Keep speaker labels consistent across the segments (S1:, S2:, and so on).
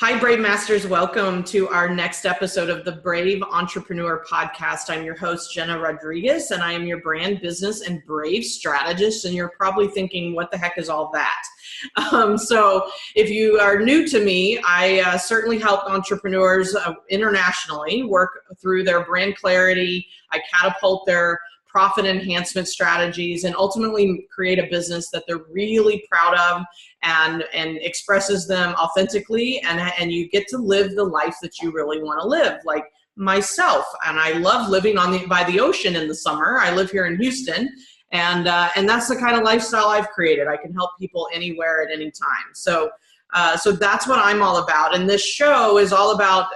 S1: Hi, Brave Masters. Welcome to our next episode of the Brave Entrepreneur Podcast. I'm your host, Jena Rodriguez, and I am your brand, business, and brave strategist. And you're probably thinking, what the heck is all that? So if you are new to me, I certainly help entrepreneurs internationally work through their brand clarity. I catapult their profit enhancement strategies and ultimately create a business that they're really proud of and expresses them authentically, and you get to live the life that you really want to live, like myself. And I love living by the ocean in the summer. I live here in Houston, and that's the kind of lifestyle I've created. I can help people anywhere at any time. So that's what I'm all about. And this show is all about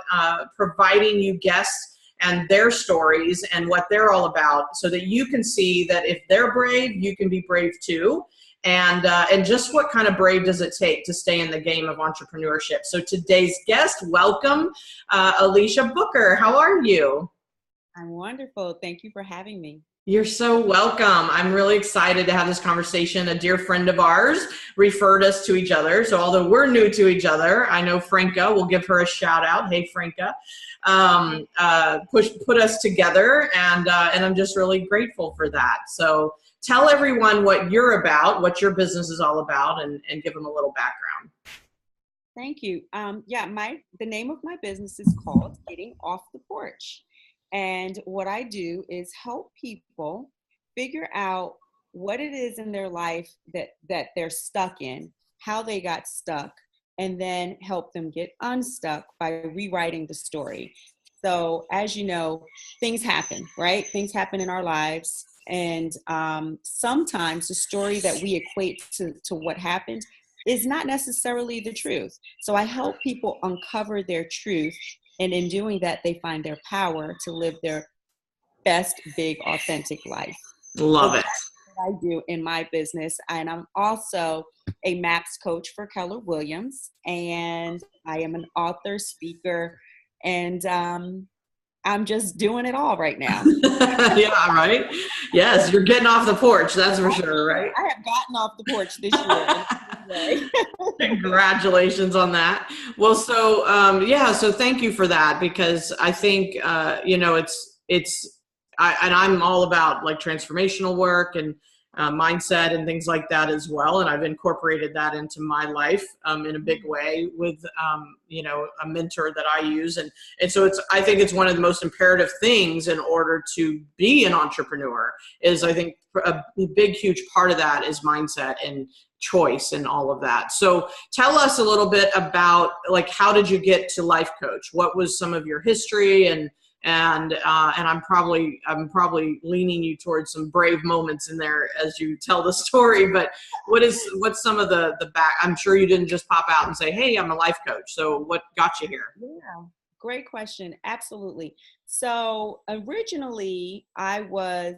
S1: providing you guests and their stories and what they're all about, so that you can see that if they're brave, you can be brave too. And just what kind of brave does it take to stay in the game of entrepreneurship? So today's guest, welcome, Alicia Booker. How are you?
S2: I'm wonderful. Thank you for having me.
S1: You're so welcome. I'm really excited to have this conversation. A dear friend of ours referred us to each other. So although we're new to each other, I know Franca, we'll give her a shout out. Hey, Franca. Put us together, and I'm just really grateful for that. So tell everyone what you're about, what your business is all about, and give them a little background.
S2: Thank you. The name of my business is called Getting Off the Porch. And what I do is help people figure out what it is in their life that they're stuck in, how they got stuck, and then help them get unstuck by rewriting the story. So as you know, things happen, right? Things happen in our lives. And sometimes the story that we equate to what happened is not necessarily the truth. So I help people uncover their truth. And in doing that, they find their power to live their best, big, authentic life.
S1: Love it.
S2: That's what I do in my business. And I'm also a MAPS coach for Keller Williams. And I am an author, speaker, and I'm just doing it all right now.
S1: Yeah, right? Yes, you're getting off the porch, that's for sure, right?
S2: I have gotten off the porch this year.
S1: Congratulations on that. Well, so thank you for that, because I think, I'm all about like transformational work and mindset and things like that as well. And I've incorporated that into my life in a big way with, a mentor that I use. And so I think it's one of the most imperative things in order to be an entrepreneur is, I think, a big, huge part of that is mindset and choice and all of that. So tell us a little bit about, like, how did you get to life coach? What was some of your history? And I'm probably leaning you towards some brave moments in there as you tell the story. But what's some of the back? I'm sure you didn't just pop out and say, "Hey, I'm a life coach." So what got you here?
S2: Yeah, great question. Absolutely. So originally, I was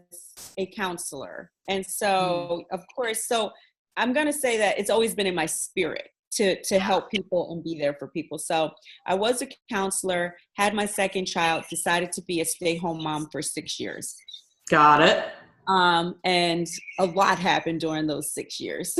S2: a counselor, and so of course, I'm going to say that it's always been in my spirit to help people and be there for people. So I was a counselor, had my second child, decided to be a stay-home mom for 6 years.
S1: Got it.
S2: And a lot happened during those 6 years.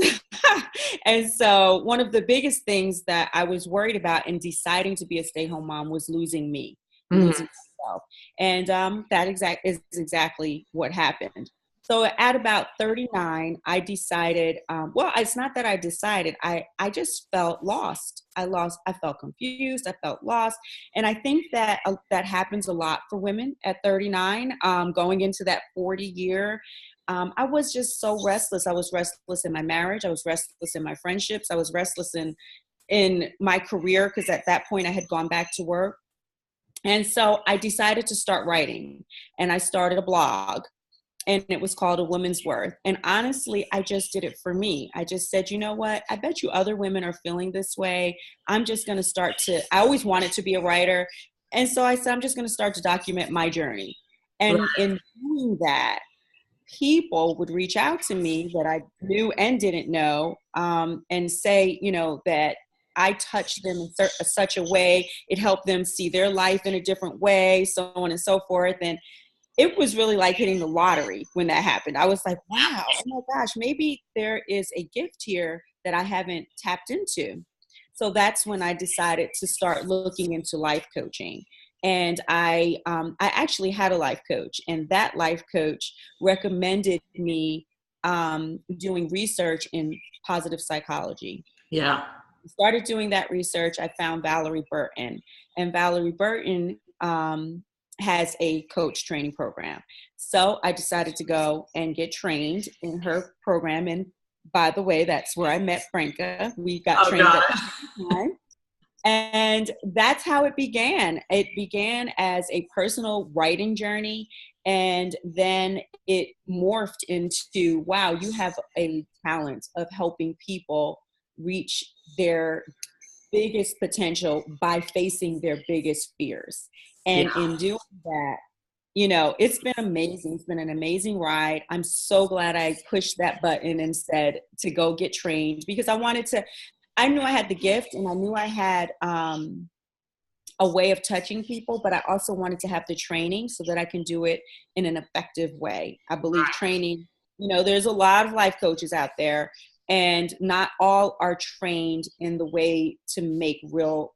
S2: And so one of the biggest things that I was worried about in deciding to be a stay-home mom was losing me, losing myself. And that is exactly what happened. So at about 39, I decided, it's not that I decided, I just felt lost. I felt confused. I felt lost. And I think that that happens a lot for women at 39, going into that 40 year. I was just so restless. I was restless in my marriage. I was restless in my friendships. I was restless in my career, because at that point I had gone back to work. And so I decided to start writing, and I started a blog. And it was called A Woman's Worth. And honestly, I just did it for me. I just said, you know what? I bet you other women are feeling this way. I'm just going to I always wanted to be a writer. And so I said, I'm just going to start to document my journey. And in doing that, people would reach out to me that I knew and didn't know, and say, that I touched them in such a way, it helped them see their life in a different way, so on and so forth. And it was really like hitting the lottery when that happened. I was like, wow, oh my gosh, maybe there is a gift here that I haven't tapped into. So that's when I decided to start looking into life coaching. And I actually had a life coach, and that life coach recommended me doing research in positive psychology.
S1: Yeah.
S2: Started doing that research. I found Valerie Burton, and Valerie Burton has a coach training program. So I decided to go and get trained in her program. And by the way, that's where I met Franca. We got trained at the same time. And that's how it began. It began as a personal writing journey. And then it morphed into, wow, you have a talent of helping people reach their biggest potential by facing their biggest fears. And in doing that, it's been amazing. It's been an amazing ride. I'm so glad I pushed that button and said to go get trained, because I knew I had the gift, and I knew I had a way of touching people, but I also wanted to have the training so that I can do it in an effective way. I believe training, there's a lot of life coaches out there, and not all are trained in the way to make real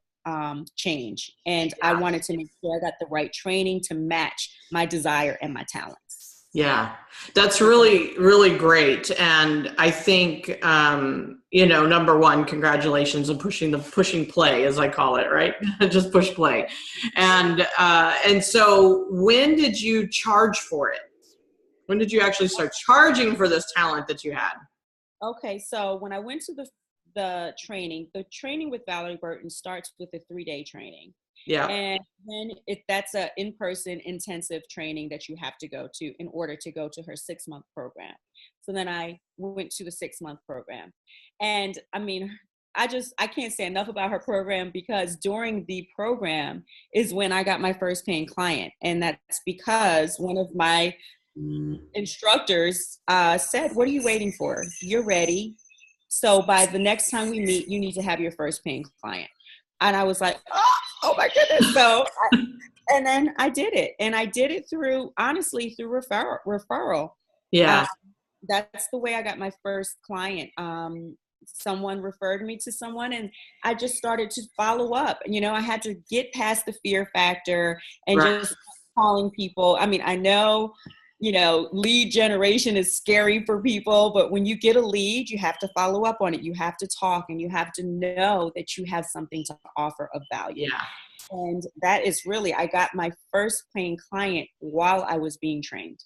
S2: change. And I wanted to make sure I got the right training to match my desire and my talents.
S1: Yeah, that's really, really great. And I think, number one, congratulations on pushing play, as I call it, right? Just push play. And so when did you charge for it? When did you actually start charging for this talent that you had?
S2: Okay. So when I went to the training with Valerie Burton starts with a 3-day training.
S1: Yeah.
S2: And then that's a in-person intensive training that you have to go to in order to go to her 6-month program. So then I went to the 6-month program. And I mean, I can't say enough about her program, because during the program is when I got my first paying client. And that's because one of my instructors said, "What are you waiting for? You're ready. So by the next time we meet, you need to have your first paying client." And I was like, oh my goodness. So, and then I did it. And I did it through referral.
S1: Yeah.
S2: That's the way I got my first client. Someone referred me to someone, and I just started to follow up. I had to get past the fear factor and just calling people. I mean, I know, lead generation is scary for people, but when you get a lead, you have to follow up on it. You have to talk, and you have to know that you have something to offer of value.
S1: Yeah.
S2: And that is really, I got my first paying client while I was being trained.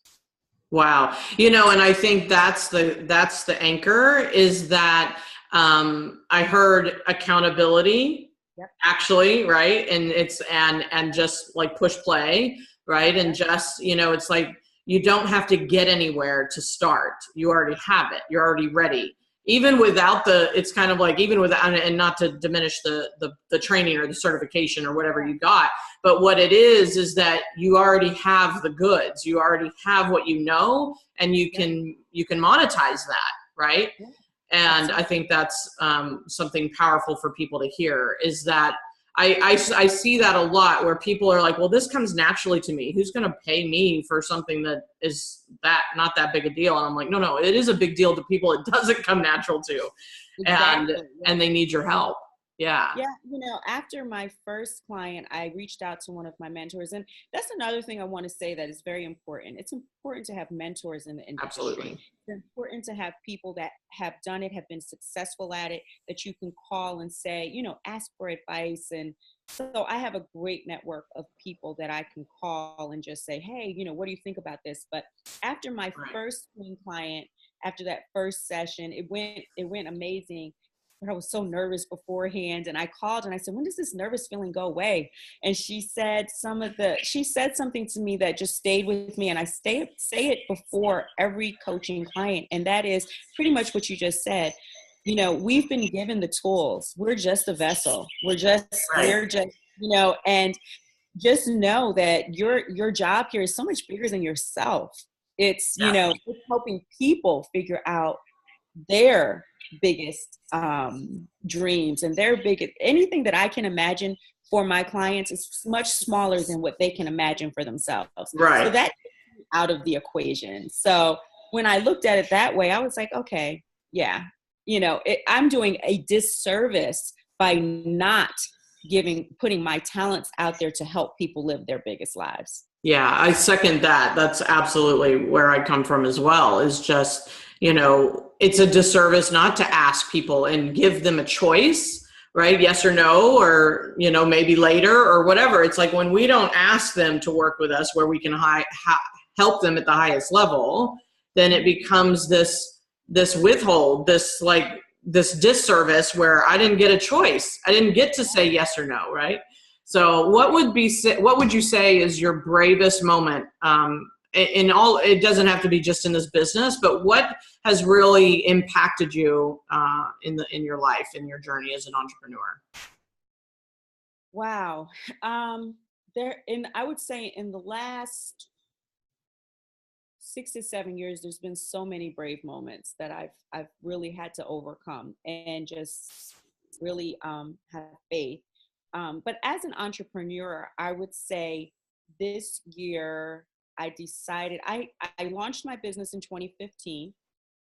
S1: Wow. And I think that's the anchor, is that I heard accountability. Yep. Actually, right? And it's and just like push play, right? And just, it's like, you don't have to get anywhere to start. You already have it. You're already ready. Even without it's kind of like, even without, and not to diminish the training or the certification or whatever you got, but what it is that you already have the goods. You already have what you know, and you can monetize that, right? Yeah. And I think that's something powerful for people to hear, is that I see that a lot, where people are like, well, this comes naturally to me. Who's going to pay me for something that is not that big a deal? And I'm like, no, it is a big deal to people it doesn't come natural to. Exactly. And they need your help. Yeah.
S2: Yeah. After my first client, I reached out to one of my mentors. And that's another thing I want to say that is very important. It's important to have mentors in the industry.
S1: Absolutely.
S2: It's important to have people that have done it, have been successful at it, that you can call and say, ask for advice. And so I have a great network of people that I can call and just say, hey, what do you think about this? But after my first client, after that first session, it went amazing. I was so nervous beforehand, and I called and I said, when does this nervous feeling go away? And she said something to me that just stayed with me. And I say it before every coaching client. And that is pretty much what you just said. We've been given the tools. We're just a vessel. We're just, and just know that your job here is so much bigger than yourself. It's, it's helping people figure out their biggest dreams and anything that I can imagine for my clients is much smaller than what they can imagine for themselves.
S1: Right.
S2: So that's out of the equation. So when I looked at it that way, I was like, okay, yeah, I'm doing a disservice by not putting my talents out there to help people live their biggest lives.
S1: Yeah, I second that. That's absolutely where I come from as well, is just, it's a disservice not to ask people and give them a choice, right? Yes or no, or, maybe later or whatever. It's like when we don't ask them to work with us where we can help them at the highest level, then it becomes this withhold, this disservice where I didn't get a choice. I didn't get to say yes or no, right? So what would you say is your bravest moment in all? It doesn't have to be just in this business, but what has really impacted you in your life, in your journey as an entrepreneur?
S2: Wow. I would say in the last 6 to 7 years, there's been so many brave moments that I've really had to overcome and just really have faith. But as an entrepreneur, I would say this year I decided I launched my business in 2015,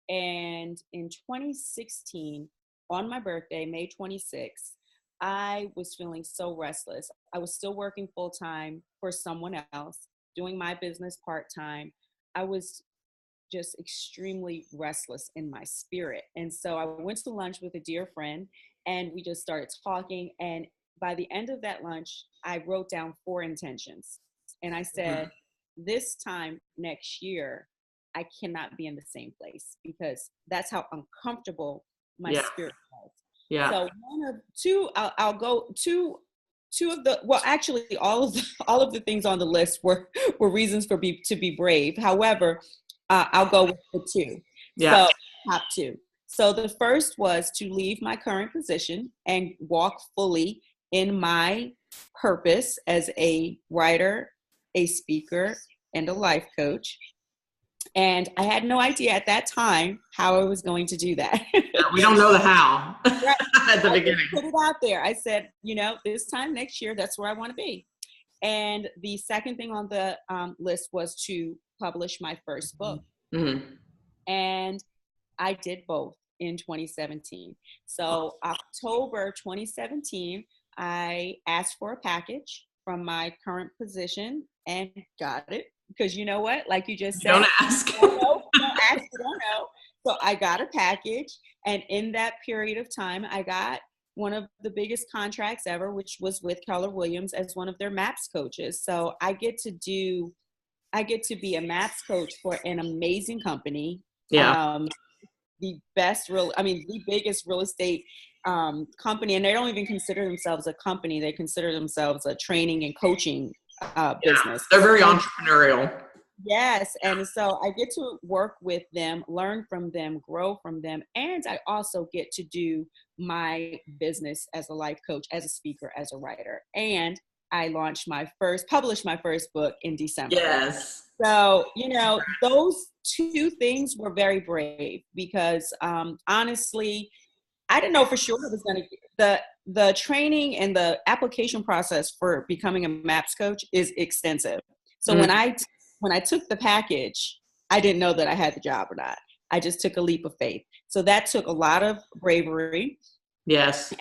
S2: and in 2016, on my birthday, May 26th, I was feeling so restless. I was still working full time for someone else, doing my business part time. I was just extremely restless in my spirit. And so I went to lunch with a dear friend and we just started talking. And by the end of that lunch, I wrote down 4 intentions. And I said, this time next year, I cannot be in the same place because that's how uncomfortable my spirit was.
S1: Yeah.
S2: So I'll go two of the, well, actually all of the things on the list were reasons to be brave. However, I'll go with the 2.
S1: Yeah.
S2: So top 2. So the first was to leave my current position and walk fully in my purpose as a writer, a speaker, and a life coach. And I had no idea at that time how I was going to do that.
S1: We don't know the how
S2: Right.
S1: at the beginning.
S2: Put it out there. I said, this time next year, that's where I want to be. And the second thing on the list was to publish my first book.
S1: Mm-hmm.
S2: And I did both in 2017. So October 2017, I asked for a package from my current position and got it. Because you know what? Like you just said,
S1: don't ask.
S2: Don't ask, you don't know. So I got a package. And in that period of time, I got one of the biggest contracts ever, which was with Keller Williams as one of their MAPS coaches. So I get to be a MAPS coach for an amazing company.
S1: Yeah.
S2: The biggest real estate company, and they don't even consider themselves a company. They consider themselves a training and coaching business.
S1: They're very entrepreneurial.
S2: Yes. And so I get to work with them, learn from them, grow from them. And I also get to do my business as a life coach, as a speaker, as a writer. And I published my first book in December.
S1: Yes.
S2: So, those 2 things were very brave because honestly, I didn't know for sure it was going to the training and the application process for becoming a MAPS coach is extensive. So when I took the package, I didn't know that I had the job or not. I just took a leap of faith. So that took a lot of bravery.
S1: Yes.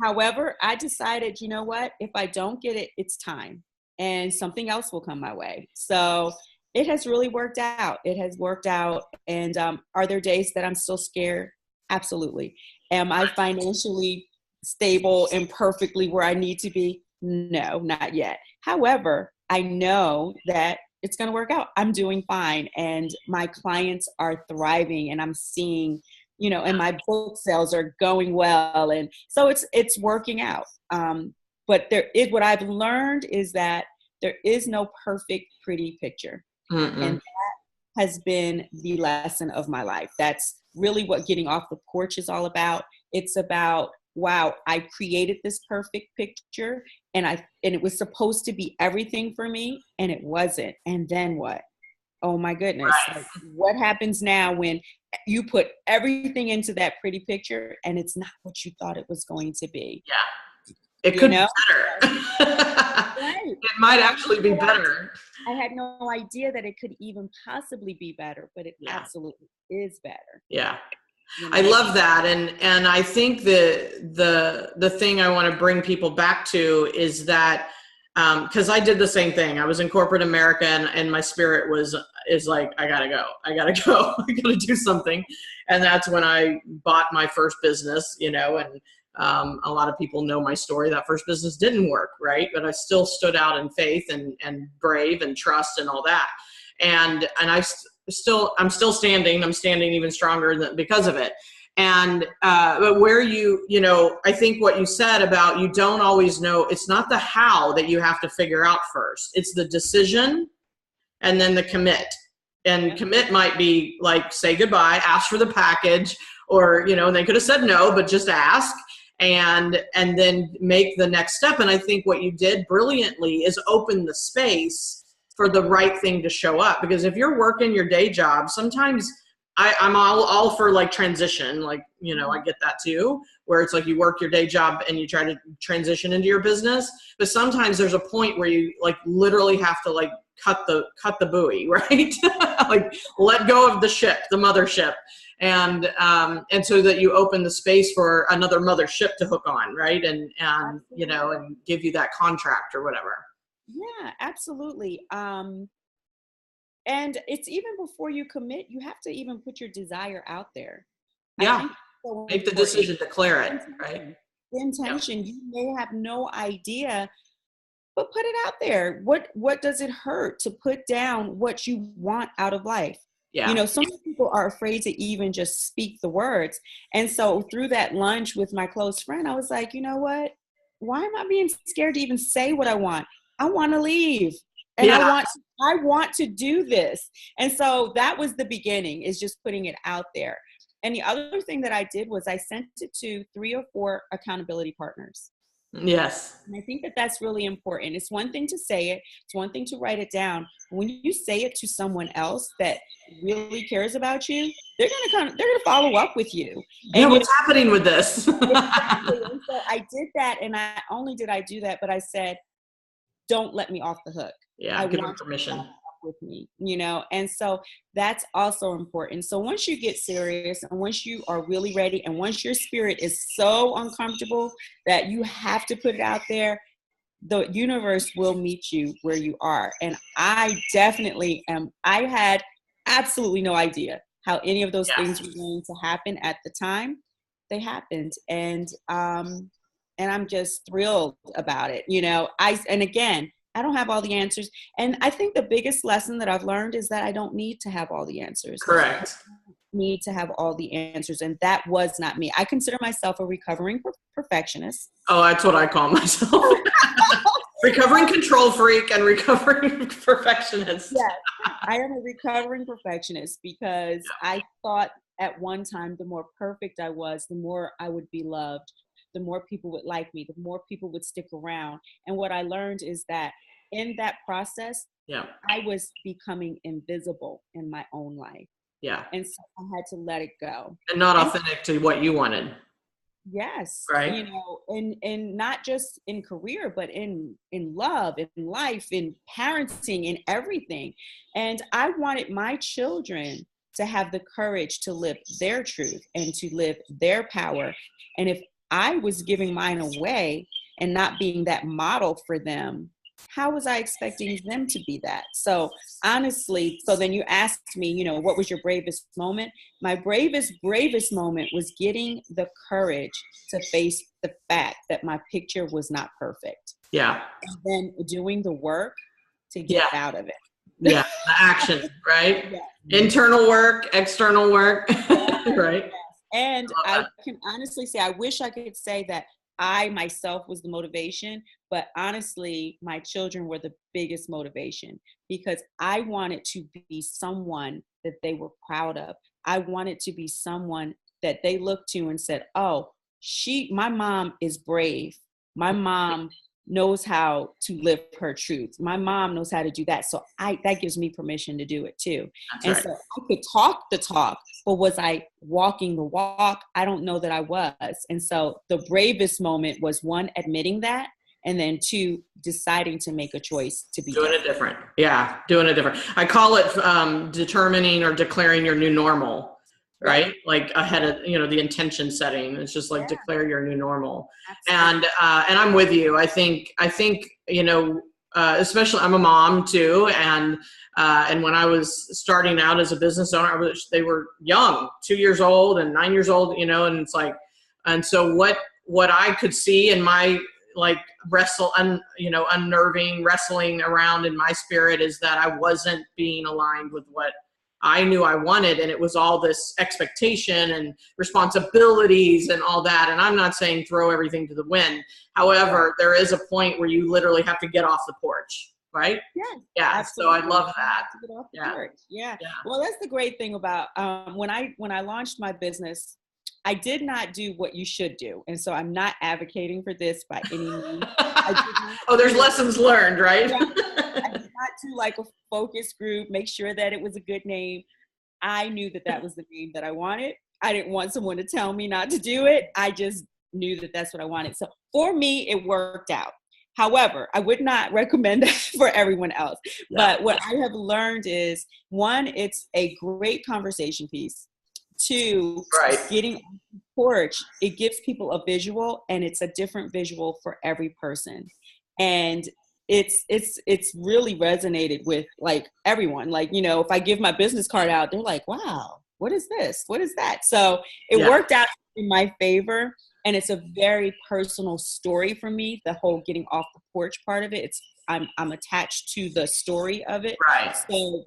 S2: However, I decided, you know what? If I don't get it, it's time. And something else will come my way. So it has really worked out. It has worked out. And are there days that I'm still scared? Absolutely. Am I financially stable and perfectly where I need to be? No, not yet. However, I know that it's going to work out. I'm doing fine. And my clients are thriving and I'm seeing, and my book sales are going well. And so it's working out. But what I've learned is that there is no perfect, pretty picture.
S1: Mm-mm.
S2: And that has been the lesson of my life. That's really what getting off the porch is all about. It's about, wow, I created this perfect picture and it was supposed to be everything for me and it wasn't. And then what? Oh my goodness.
S1: Right.
S2: Like, what happens now when you put everything into that pretty picture and it's not what you thought it was going to be?
S1: Yeah. It could be better.
S2: Right.
S1: It might actually be better.
S2: I had no idea that it could even possibly be better, but it absolutely is better.
S1: Yeah. I love that. And I think the thing I want to bring people back to is that, because I did the same thing. I was in corporate America, and my spirit is like, I gotta go. I gotta do something. And that's when I bought my first business, and a lot of people know my story. That first business didn't work, right? But I still stood out in faith and brave and trust and all that. And I'm still standing. I'm standing even stronger because of it. And but where I think what you said about, you don't always know, it's not the how that you have to figure out first. It's the decision and then the commit. And commit might be like, say goodbye, ask for the package, or, they could have said no, but just ask and then make the next step. And I think what you did brilliantly is open the space for the right thing to show up. Because if you're working your day job, sometimes I'm all for like transition, like, I get that too, where it's like you work your day job and you try to transition into your business. But sometimes there's a point where you like literally have to like cut the buoy, right? Like let go of the ship, the mothership. And so that you open the space for another mothership to hook on, right? And give you that contract or whatever.
S2: Yeah, absolutely. And it's even before you commit, you have to even put your desire out there.
S1: Yeah. Make the decision, declare it, right?
S2: The intention, you may have no idea, but put it out there. What does it hurt to put down what you want out of life?
S1: Yeah.
S2: Some people are afraid to even just speak the words. And so through that lunch with my close friend, I was like, you know what? Why am I being scared to even say what I want? I want to leave. And I want to do this. And so that was the beginning, is just putting it out there. And the other thing that I did was I sent it to 3 or 4 accountability partners.
S1: Yes.
S2: And I think that that's really important. It's one thing to say it. It's one thing to write it down. When you say it to someone else that really cares about you, they're going to follow up with you.
S1: Yeah, and what's happening with this?
S2: Exactly. And so I did that, and not only did I do that, but I said, don't let me off the hook.
S1: Yeah, give them permission.
S2: With me, and so that's also important. So once you get serious, and once you are really ready, and once your spirit is so uncomfortable that you have to put it out there, the universe will meet you where you are. And I definitely am. I had absolutely no idea how any of those things were going to happen at the time. They happened, and I'm just thrilled about it. And again, I don't have all the answers. And I think the biggest lesson that I've learned is that I don't need to have all the answers.
S1: Correct.
S2: I don't need to have all the answers. And that was not me. I consider myself a recovering perfectionist.
S1: Oh, that's what I call myself. Recovering control freak and recovering perfectionist.
S2: Yes, I am a recovering perfectionist because I thought at one time, the more perfect I was, the more I would be loved, the more people would like me, the more people would stick around. And what I learned is that in that process, I was becoming invisible in my own life.
S1: Yeah.
S2: And so I had to let it go.
S1: And not authentic to what you wanted.
S2: Yes.
S1: Right.
S2: And not just in career, but in love, in life, in parenting, in everything. And I wanted my children to have the courage to live their truth and to live their power. And if I was giving mine away and not being that model for them, how was I expecting them to be that? So honestly, so then you asked me, what was your bravest moment? My bravest moment was getting the courage to face the fact that my picture was not perfect.
S1: Yeah.
S2: And then doing the work to get out of it.
S1: Yeah, the action, right? Yeah. Internal work, external work, right?
S2: And I can honestly say, I wish I could say that I myself was the motivation, but honestly, my children were the biggest motivation because I wanted to be someone that they were proud of. I wanted to be someone that they looked to and said, oh, my mom is brave. My mom knows how to live her truth. My mom knows how to do that. So that gives me permission to do it too. That's so I could talk the talk, but was I walking the walk? I don't know that I was. And so the bravest moment was 1, admitting that. And then 2, deciding to make a choice to be
S1: doing it different. Yeah, doing it different. I call it determining or declaring your new normal. right? Like ahead of, the intention setting. It's just like declare your new normal.
S2: Absolutely.
S1: And I'm with you. I think, especially I'm a mom too. And when I was starting out as a business owner, they were young, 2 years old and 9 years old, and it's like, and so what I could see in my like unnerving wrestling around in my spirit is that I wasn't being aligned with what I knew I wanted. And it was all this expectation and responsibilities and all that. And I'm not saying throw everything to the wind. However, there is a point where you literally have to get off the porch, right? Yeah.
S2: Absolutely.
S1: So I love that.
S2: To get off the porch. Yeah. Well, that's the great thing about when I launched my business, I did not do what you should do. And so I'm not advocating for this by any means.
S1: There's lessons learned, right?
S2: I did not do like a focus group, make sure that it was a good name. I knew that was the name that I wanted. I didn't want someone to tell me not to do it. I just knew that that's what I wanted. So for me, it worked out. However, I would not recommend that for everyone else. But what I have learned is, one, it's a great conversation piece. Two, getting on the porch, it gives people a visual, and it's a different visual for every person. And it's really resonated with like everyone. Like, if I give my business card out, they're like, wow, what is this? What is that? So it worked out in my favor. And it's a very personal story for me, the whole getting off the porch part of it. I'm attached to the story of it.
S1: Right.
S2: So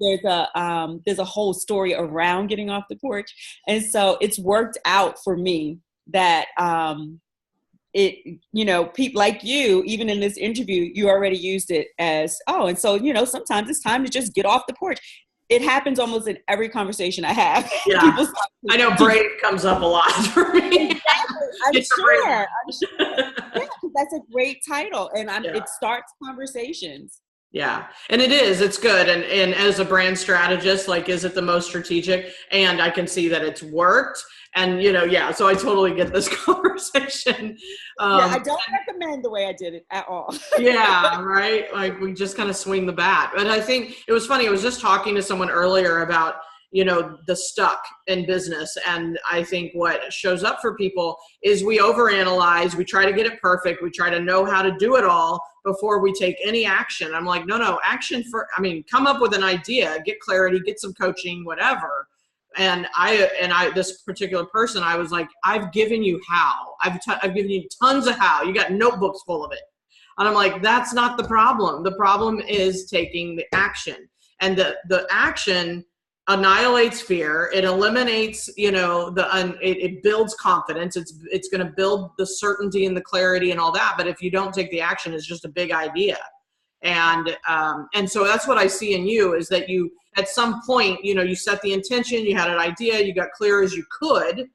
S2: there's a whole story around getting off the porch. And so it's worked out for me that people like you, even in this interview, you already used it as, and so, sometimes it's time to just get off the porch. It happens almost in every conversation I have.
S1: Yeah. I know brave comes up a lot for me.
S2: Exactly. I'm sure. Yeah, that's a great title. And it starts conversations.
S1: Yeah. And it's good. And as a brand strategist, like, is it the most strategic? And I can see that it's worked. And, so I totally get this conversation.
S2: I don't recommend the way I did it at all.
S1: Yeah, right? Like, we just kind of swing the bat. But I think it was funny. I was just talking to someone earlier about, the stuck in business. And I think what shows up for people is we overanalyze. We try to get it perfect. We try to know how to do it all before we take any action. I'm like, no, action come up with an idea, get clarity, get some coaching, whatever. And I, this particular person, I was like, I've given you how. I've given you tons of how. You got notebooks full of it. And I'm like, that's not the problem. The problem is taking the action. And the action annihilates fear. It eliminates, it builds confidence. It's going to build the certainty and the clarity and all that. But if you don't take the action, it's just a big idea. And so that's what I see in you, is that you, at some point, you set the intention, you had an idea, you got clear as you could,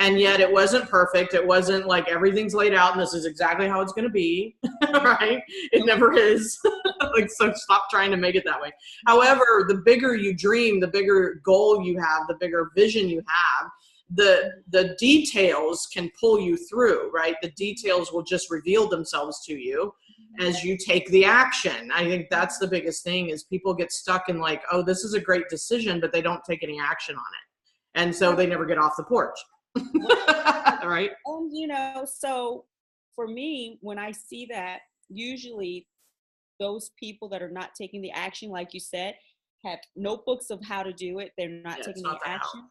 S1: and yet it wasn't perfect. It wasn't like everything's laid out and this is exactly how it's going to be, right? It never is. So stop trying to make it that way. However, the bigger you dream, the bigger goal you have, the bigger vision you have, the details can pull you through, right? The details will just reveal themselves to you as you take the action. I think that's the biggest thing, is people get stuck in like, oh, this is a great decision, but they don't take any action on it. And so they never get off the porch. Right.
S2: And, so for me, when I see that, usually those people that are not taking the action, like you said, have notebooks of how to do it. They're not taking the action.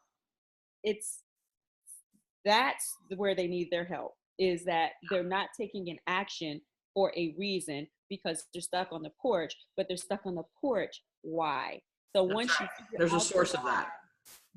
S2: That's where they need their help, is that they're not taking an action for a reason, because they're stuck on the porch, but they're stuck on the porch. Why? So once
S1: there's a source of that,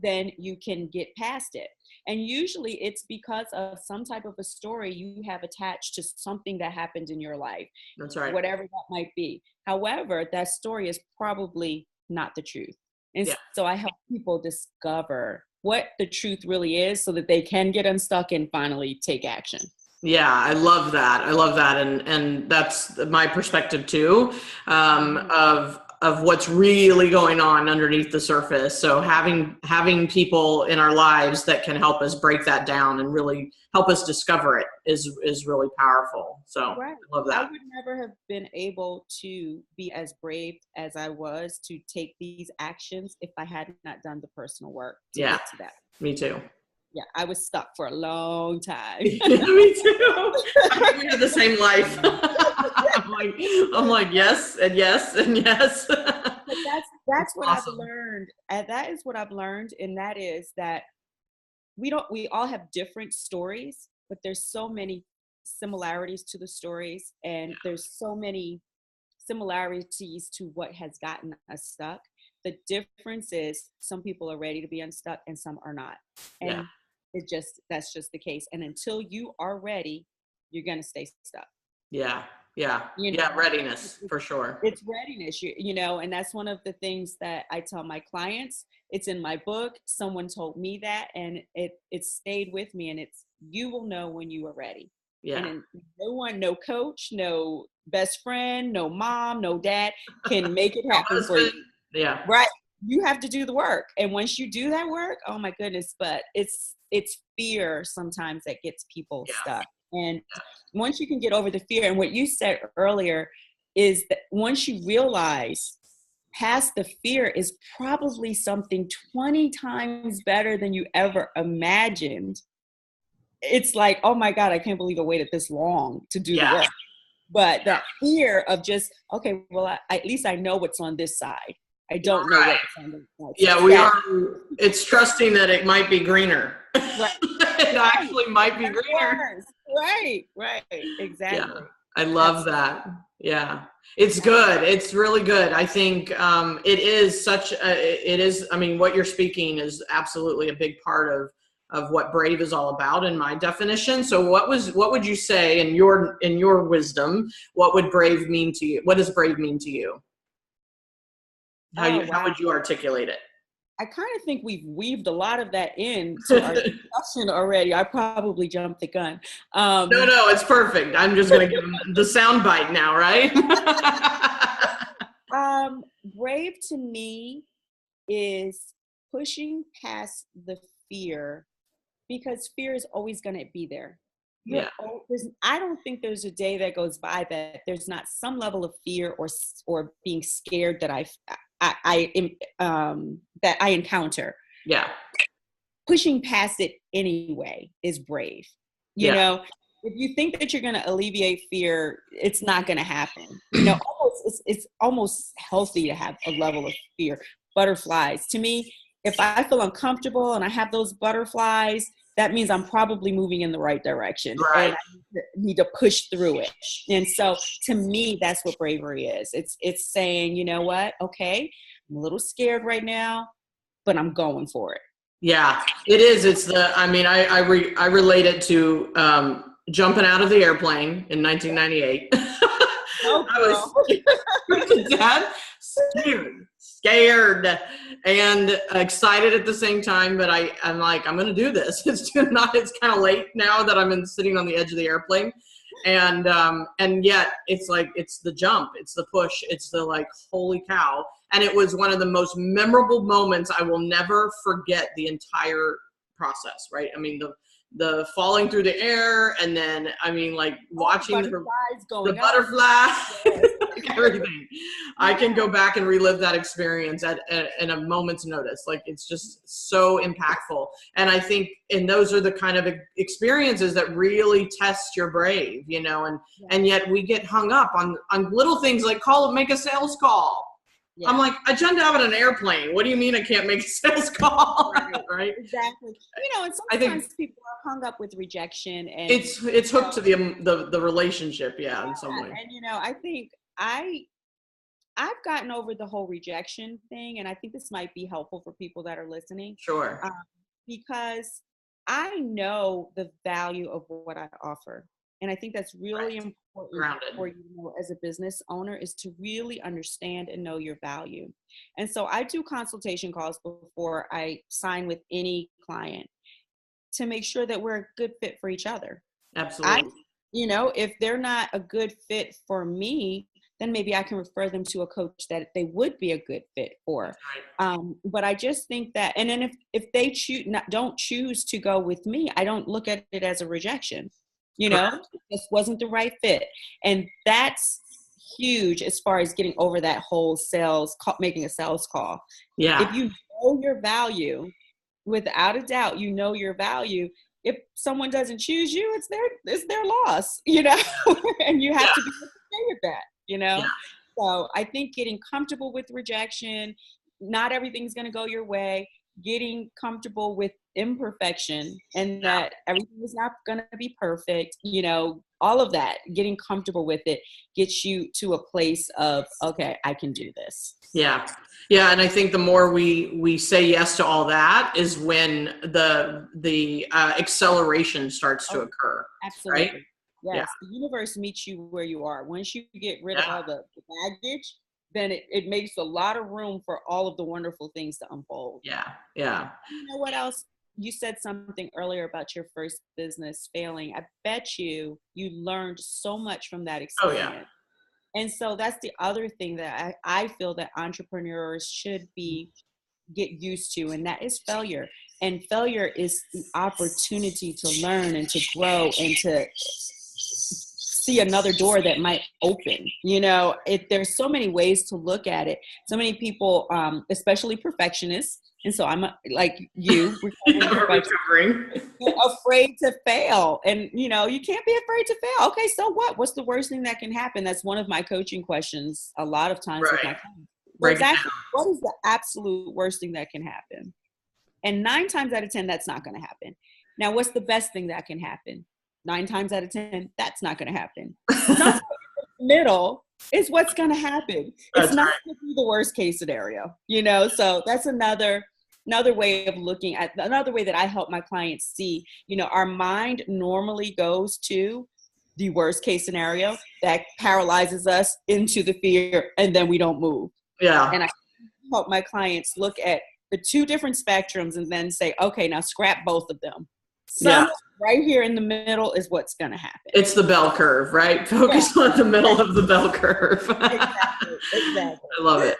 S2: then you can get past it. And usually it's because of some type of a story you have attached to something that happened in your life.
S1: That's right.
S2: Whatever that might be. However, that story is probably not the truth. And so I help people discover what the truth really is, so that they can get unstuck and finally take action.
S1: Yeah, I love that. And that's my perspective too, of of what's really going on underneath the surface. So having people in our lives that can help us break that down and really help us discover it is really powerful. So
S2: Right.
S1: I love that.
S2: I would never have been able to be as brave as I was to take these actions if I had not done the personal work to get to that.
S1: Me too.
S2: Yeah, I was stuck for a long time.
S1: Me too. I think we have the same life. I'm like yes and yes and yes.
S2: But that's what
S1: awesome.
S2: I've learned, and that is what I've learned, and that is that we all have different stories, but there's so many similarities to the stories, and there's so many similarities to what has gotten us stuck. The difference is some people are ready to be unstuck and some are not. And that's just the case. And until you are ready, you're going to stay stuck.
S1: Yeah. Readiness for sure.
S2: It's readiness, you know, and that's one of the things that I tell my clients. It's in my book. Someone told me that, and it stayed with me, and it's, you will know when you are ready.
S1: Yeah.
S2: And no one, no coach, no best friend, no mom, no dad can make it happen for you.
S1: Yeah.
S2: Right. You have to do the work. And once you do that work, oh my goodness, but it's fear sometimes that gets people stuck. And once you can get over the fear, and what you said earlier is that once you realize past the fear is probably something 20 times better than you ever imagined, it's like, oh my God, I can't believe I waited this long to do the work. But that fear of just, okay, well, at least I know what's on this side. I don't know what's on this side.
S1: Yeah, we are. It's trusting that it might be greener.
S2: Right.
S1: It actually might be greener.
S2: Right. Exactly.
S1: Yeah, I love that. Yeah, it's good. It's really good. I think it is I mean, what you're speaking is absolutely a big part of what brave is all about in my definition. So what would you say in your wisdom, what would brave mean to you? What does brave mean to you? How would you articulate it?
S2: I kind of think we've weaved a lot of that into our discussion already. I probably jumped the gun.
S1: No, it's perfect. I'm just going to give them the sound bite now, right?
S2: Brave to me is pushing past the fear, because fear is always going to be there. I don't think there's a day that goes by that there's not some level of fear or being scared that that I encounter.
S1: Yeah.
S2: Pushing past it anyway is brave. You know, if you think that you're going to alleviate fear, it's not going to happen. You know, it's almost healthy to have a level of fear. Butterflies, to me, if I feel uncomfortable and I have those butterflies, that means I'm probably moving in the right direction.
S1: Right.
S2: And I need to push through it. And so to me, that's what bravery is. It's saying, you know what? Okay, I'm a little scared right now, but I'm going for it.
S1: Yeah, it is. It's I relate it to jumping out of the airplane in 1998. I was scared and excited at the same time, but I'm like, I'm going to do this. It's kind of late now that I'm sitting on the edge of the airplane. And yet it's like, it's the jump, it's the push, it's the like, holy cow. And it was one of the most memorable moments. I will never forget the entire process, right? I mean, the falling through the air, and then, I mean, like watching the butterfly, everything. I can go back and relive that experience at a moment's notice. Like, it's just so impactful. And I think, and those are the kind of experiences that really test your brave, you know, and yet we get hung up on little things like make a sales call. Yeah. I'm like, I jumped out of an airplane. What do you mean I can't make a sales call? Right?
S2: Exactly. You know, and sometimes people are hung up with rejection, and
S1: it's hooked to the relationship, in some way.
S2: And you know, I think I've gotten over the whole rejection thing, and I think this might be helpful for people that are listening.
S1: Sure.
S2: Because I know the value of what I offer. And I think that's really important for you as a business owner, is to really understand and know your value. And so I do consultation calls before I sign with any client to make sure that we're a good fit for each other.
S1: Absolutely.
S2: You know, if they're not a good fit for me, then maybe I can refer them to a coach that they would be a good fit for. But I just think that, and then if they don't choose to go with me, I don't look at it as a rejection. This wasn't the right fit. And that's huge as far as getting over that whole making a sales call.
S1: Yeah.
S2: If you know your value, without a doubt, you know your value. If someone doesn't choose you, it's their loss, and you have to be okay with that, Yeah. So I think getting comfortable with rejection, not everything's going to go your way, getting comfortable with imperfection and that everything is not going to be perfect, all of that, getting comfortable with it gets you to a place of, okay, I can do this.
S1: Yeah. Yeah. And I think the more we say yes to all that is when the acceleration starts to occur.
S2: Absolutely.
S1: Right?
S2: Yes.
S1: Yeah.
S2: The universe meets you where you are. Once you get rid of all the baggage, then it makes a lot of room for all of the wonderful things to unfold.
S1: Yeah. Yeah.
S2: You know what else? You said something earlier about your first business failing. I bet you learned so much from that experience.
S1: Oh, yeah.
S2: And so that's the other thing that I feel that entrepreneurs should get used to, and that is failure. And failure is the opportunity to learn and to grow and to see another door that might open. There's so many ways to look at it. So many people, especially perfectionists, and so I'm like you, recovering, afraid to fail. And, you can't be afraid to fail. Okay, so what? What's the worst thing that can happen? That's one of my coaching questions a lot of times with my clients. Well, exactly. What is the absolute worst thing that can happen? And 9 times out of 10, that's not going to happen. Now, what's the best thing that can happen? 9 times out of 10, that's not going to happen. Somewhere in the middle is what's going to happen. It's not going to be the worst case scenario, So that's another way of looking at, another way that I help my clients see, our mind normally goes to the worst case scenario that paralyzes us into the fear, and then we don't move.
S1: Yeah.
S2: And I help my clients look at the 2 different spectrums and then say, okay, now scrap both of them. Right here in the middle is what's going to happen.
S1: It's the bell curve, right? Focus on the middle of the bell curve.
S2: Exactly.
S1: I love it.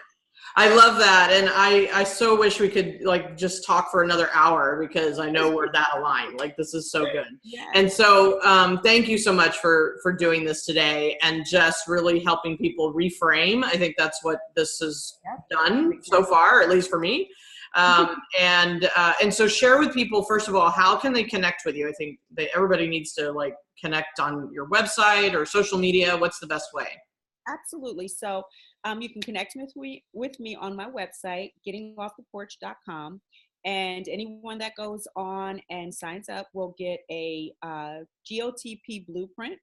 S1: I love that. And I so wish we could just talk for another hour, because I know we're that aligned. This is so good.
S2: Yeah.
S1: And so thank you so much for doing this today and just really helping people reframe. I think that's what this has done so far, at least for me. And so share with people, first of all, how can they connect with you? I think everybody needs to connect on your website or social media. What's the best way?
S2: Absolutely. So you can connect with me on my website, gettingofftheporch.com. And anyone that goes on and signs up will get a GOTP blueprint.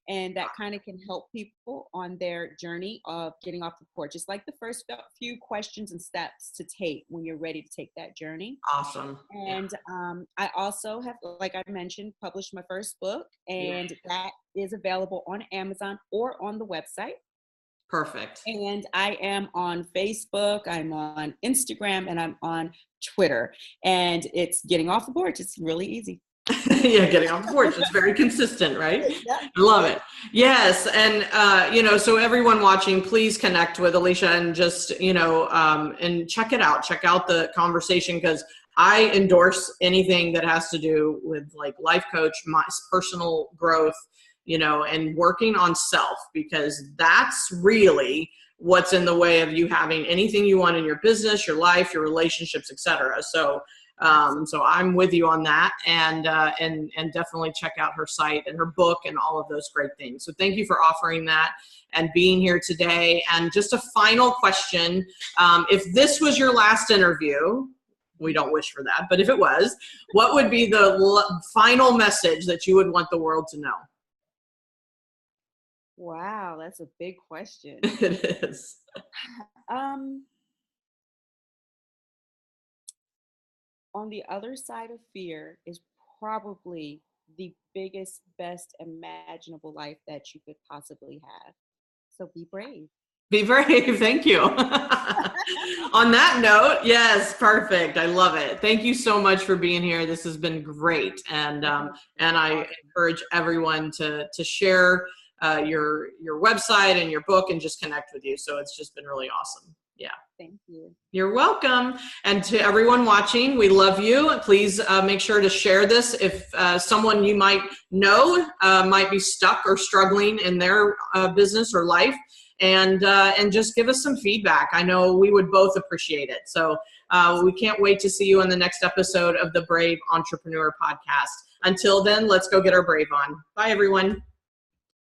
S2: And that kind of can help people on their journey of getting off the porch. It's like the first few questions and steps to take when you're ready to take that journey.
S1: Awesome.
S2: And I also have, like I mentioned, published my first book, and that is available on Amazon or on the website.
S1: Perfect.
S2: And I am on Facebook, I'm on Instagram, and I'm on Twitter. And it's Getting Off the Porch. It's really easy.
S1: Yeah, Getting Off the Porch. It's very consistent, right? Yeah. I love it. Yes. And, so everyone watching, please connect with Alicia and just, and check it out. Check out the conversation, because I endorse anything that has to do with life coach, my personal growth, and working on self, because that's really what's in the way of you having anything you want in your business, your life, your relationships, etc. So I'm with you on that, and definitely check out her site and her book and all of those great things. So thank you for offering that and being here today. And just a final question. If this was your last interview, we don't wish for that, but if it was, what would be the final message that you would want the world to know?
S2: Wow, that's a big question.
S1: It is.
S2: On the other side of fear is probably the biggest, best imaginable life that you could possibly have. So be brave.
S1: Be brave. Thank you. On that note, yes, perfect. I love it. Thank you so much for being here. This has been great. And I encourage everyone to share your website and your book and just connect with you. So it's just been really awesome. Yeah.
S2: Thank you.
S1: You're welcome. And to everyone watching, we love you. Please make sure to share this if someone you might know might be stuck or struggling in their business or life, and just give us some feedback. I know we would both appreciate it. So we can't wait to see you on the next episode of the Brave Entrepreneur Podcast. Until then, let's go get our brave on. Bye, everyone.